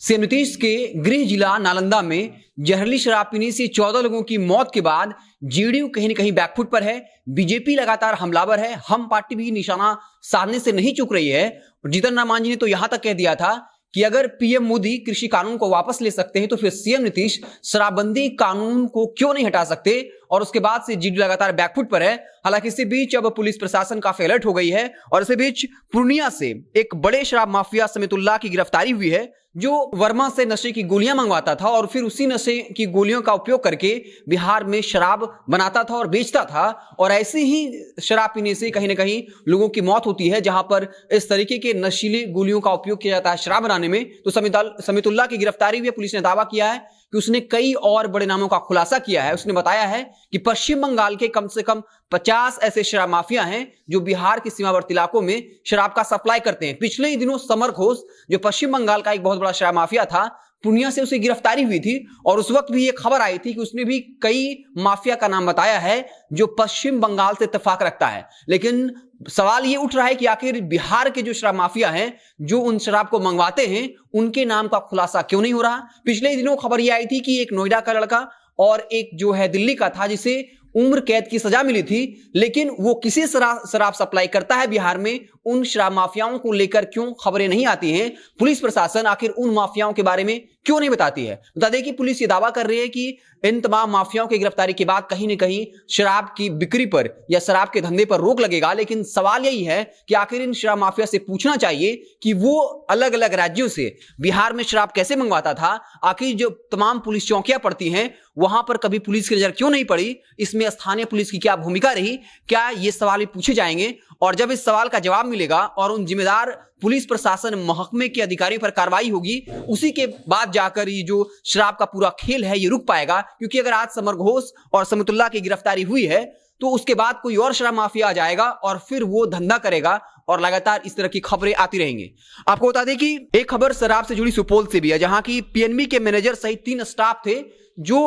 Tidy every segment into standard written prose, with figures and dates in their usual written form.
CM Nitish के गृह जिला नालंदा में जहरीली शराब पीने से 14 लोगों की मौत के बाद जेडीयू कहीं न कहीं बैकफुट पर है। बीजेपी लगातार हमलावर है। हम पार्टी भी निशाना साधने से नहीं चूक रही है। जीतन राम मांझी ने तो यहां तक कह दिया था कि अगर पीएम मोदी कृषि कानून को वापस ले सकते हैं तो फिर सीएम नीतीश शराबबंदी कानून को क्यों नहीं हटा सकते। और उसके बाद से जेडीयू लगातार बैकफुट पर है। हालांकि इसी बीच अब पुलिस प्रशासन काफी अलर्ट हो गई है और इसी बीच पूर्णिया से एक बड़े शराब माफिया समीतुल्लाह की गिरफ्तारी हुई है, जो वर्मा से नशे की गोलियां मंगवाता था और फिर उसी नशे की गोलियों का उपयोग करके बिहार में शराब बनाता था और बेचता था। और ऐसे ही शराब पीने से कहीं ना कहीं लोगों की मौत होती है। जहां पर इस तरीके के नशीली गोलियों का उपयोग किया जाता है शराब बनाने में, तो समीतुल्लाह की गिरफ्तारी हुई है। पुलिस ने दावा किया है कि उसने कई और बड़े नामों का खुलासा किया है। उसने बताया है कि पश्चिम बंगाल के कम से कम 50 ऐसे शराब माफिया हैं जो बिहार के सीमावर्ती इलाकों में शराब का सप्लाई करते हैं। पिछले ही दिनों समर घोष, जो पश्चिम बंगाल का एक बहुत बड़ा शराब माफिया था, पूर्णिया से उसकी गिरफ्तारी हुई थी और उस वक्त भी ये खबर आई थी कि उसने भी कई माफिया का नाम बताया है जो पश्चिम बंगाल से इत्तेफाक रखता है। लेकिन सवाल ये उठ रहा है कि आखिर बिहार के जो शराब माफिया हैं जो उन शराब को मंगवाते हैं, उनके नाम का खुलासा क्यों नहीं हो रहा। पिछले दिनों खबर ये आई थी कि एक नोएडा का लड़का और एक जो है दिल्ली का था जिसे उम्र कैद की सजा मिली थी, लेकिन वो किसी शराब सप्लाई करता है बिहार में, उन शराब माफियाओं को लेकर क्यों खबरें नहीं आती हैं। पुलिस प्रशासन आखिर उन माफियाओं के बारे में क्यों नहीं बताती है। बता दें कि पुलिस ये दावा कर रही है कि इन तमाम माफियाओं की गिरफ्तारी के बाद कहीं न कहीं शराब की बिक्री पर या शराब के धंधे पर रोक लगेगा। लेकिन सवाल यही है कि आखिर इन शराब माफिया से पूछना चाहिए कि वो अलग अलग राज्यों से बिहार में शराब कैसे मंगवाता था। आखिर जो तमाम पुलिस चौकियां पड़ती हैं वहां पर कभी पुलिस की नजर क्यों नहीं पड़ी, इसमें स्थानीय पुलिस की क्या भूमिका रही, क्या ये सवाल भी पूछे जाएंगे। और जब इस सवाल का जवाब मिलेगा और उन जिम्मेदार पुलिस प्रशासन महकमे के अधिकारियों पर कार्रवाई होगी, उसी के बाद जाकर ये जो शराब का पूरा खेल है ये रुक पाएगा। क्योंकि अगर आज समर घोष और समीतुल्लाह की गिरफ्तारी हुई है तो उसके बाद कोई और शराब माफिया आ जाएगा और फिर वो धंधा करेगा और लगातार इस तरह की खबरें आती रहेंगी। आपको बता दें कि एक खबर शराब से जुड़ी सुपौल से भी है, जहां की पीएनबी के मैनेजर सहित 3 स्टाफ थे जो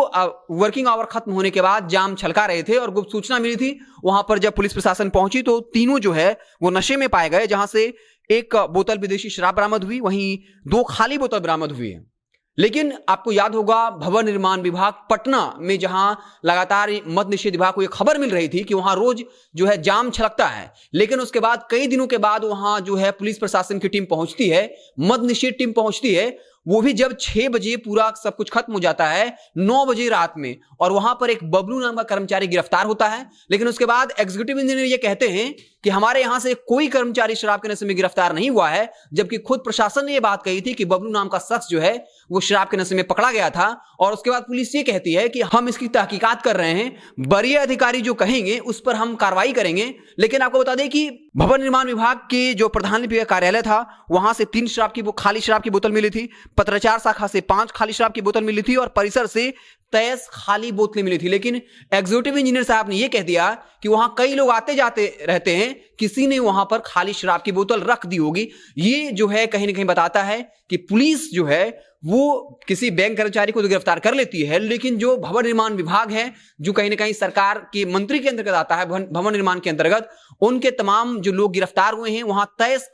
वर्किंग आवर खत्म होने के बाद जाम छलका रहे थे और गुप्त सूचना मिली थी। वहां पर जब पुलिस प्रशासन पहुंची तो तीनों जो है वो नशे में पाए गए, जहां से एक बोतल विदेशी शराब बरामद हुई, वहीं 2 खाली बोतल बरामद हुई है। लेकिन आपको याद होगा भवन निर्माण विभाग पटना में जहां लगातार मद्य निषेध विभाग को यह खबर मिल रही थी कि वहां रोज जो है जाम छलकता है, लेकिन उसके बाद कई दिनों के बाद वहां जो है पुलिस प्रशासन की टीम पहुंचती है, मद्य निषेध टीम पहुंचती है, वो भी जब 6 बजे पूरा सब कुछ खत्म हो जाता है, 9 बजे रात में, और वहां पर एक बबलू नाम का कर्मचारी गिरफ्तार होता है। लेकिन उसके बाद एग्जीक्यूटिव इंजीनियर ये कहते हैं कि हमारे यहां से कोई कर्मचारी शराब के नशे में गिरफ्तार नहीं हुआ है, जबकि खुद प्रशासन ने यह बात कही थी कि बबलू नाम का शख्स जो है वो शराब के नशे में पकड़ा गया था। और उसके बाद पुलिस ये कहती है कि हम इसकी तहकीकात कर रहे हैं, वरीय अधिकारी जो कहेंगे उस पर हम कार्रवाई करेंगे। लेकिन आपको बता दें कि भवन निर्माण विभाग के जो प्रधान लिपिक कार्यालय था वहां से 3 खाली शराब की बोतल मिली थी, पत्राचार शाखा से 5 खाली शराब की बोतल मिली थी और परिसर से 23 खाली बोतलें मिली थी। लेकिन एग्जीक्यूटिव इंजीनियर साहब ने यह कह दिया कि वहां कई लोग आते जाते रहते हैं, किसी ने वहां पर खाली शराब की बोतल रख दी होगी। ये जो है कहीं ना कहीं बताता है कि पुलिस जो है वो किसी बैंक कर्मचारी को तो गिरफ्तार कर लेती है, लेकिन जो भवन निर्माण विभाग है जो कहीं ना कहीं सरकार के मंत्री के अंतर्गत आता है, भवन निर्माण के अंतर्गत, उनके तमाम जो लोग गिरफ्तार हुए हैं वहां 23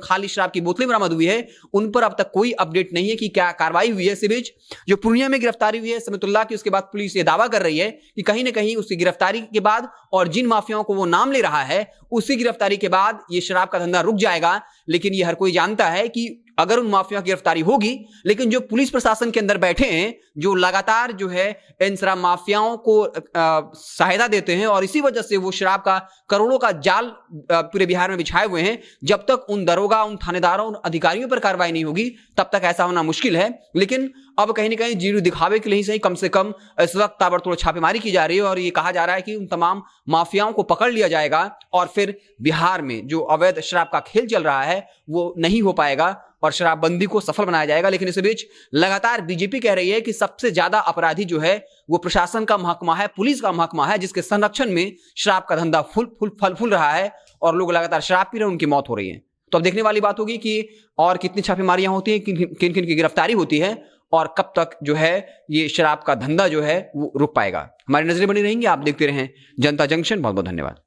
खाली शराब की बोतलें बरामद हुई है। उन पर अब तक कोई अपडेट नहीं है कि क्या कार्रवाई हुई है। इसी बीच जो पूर्णिया में गिरफ्तारी हुई है समीतुल्लाह की, उसके बाद पुलिस ये दावा कर रही है कि कहीं ना कहीं उसकी गिरफ्तारी के बाद और जिन माफियाओं को वो नाम ले रहा है उसी गिरफ्तारी के बाद ये शराब का धंधा रुक जाएगा। लेकिन ये हर कोई जानता है कि अगर उन माफिया की गिरफ्तारी होगी, लेकिन जो पुलिस प्रशासन के अंदर बैठे हैं जो लगातार जो है इन शराब माफियाओं को सहायता देते हैं और इसी वजह से वो शराब का करोड़ों का जाल पूरे बिहार में बिछाए हुए हैं, जब तक उन दरोगा, उन थानेदारों, उन अधिकारियों पर कार्रवाई नहीं होगी तब तक ऐसा होना मुश्किल है। लेकिन अब कहीं ना कहीं जीरो दिखावे के लिए ही सही, कम से कम इस वक्त ताबड़तोड़ छापेमारी की जा रही है और ये कहा जा रहा है कि उन तमाम माफियाओं को पकड़ लिया जाएगा और फिर बिहार में जो अवैध शराब का खेल चल रहा है वो नहीं हो पाएगा और शराबबंदी को सफल बनाया जाएगा। लेकिन इस बीच लगातार बीजेपी कह रही है कि सबसे ज्यादा अपराधी जो है वो प्रशासन का महकमा है, पुलिस का महकमा है, जिसके संरक्षण में शराब का धंधा फूल रहा है और लोग लगातार शराब पी रहे हैं, उनकी मौत हो रही है। तो अब देखने वाली बात होगी कि और कितनी छापेमारियां होती हैं, किन किन की गिरफ्तारी होती है और कब तक जो है ये शराब का धंधा जो है वो रुक पाएगा। हमारी नजरें बनी रहेंगी, आप देखते रहें जनता जंक्शन। बहुत बहुत धन्यवाद।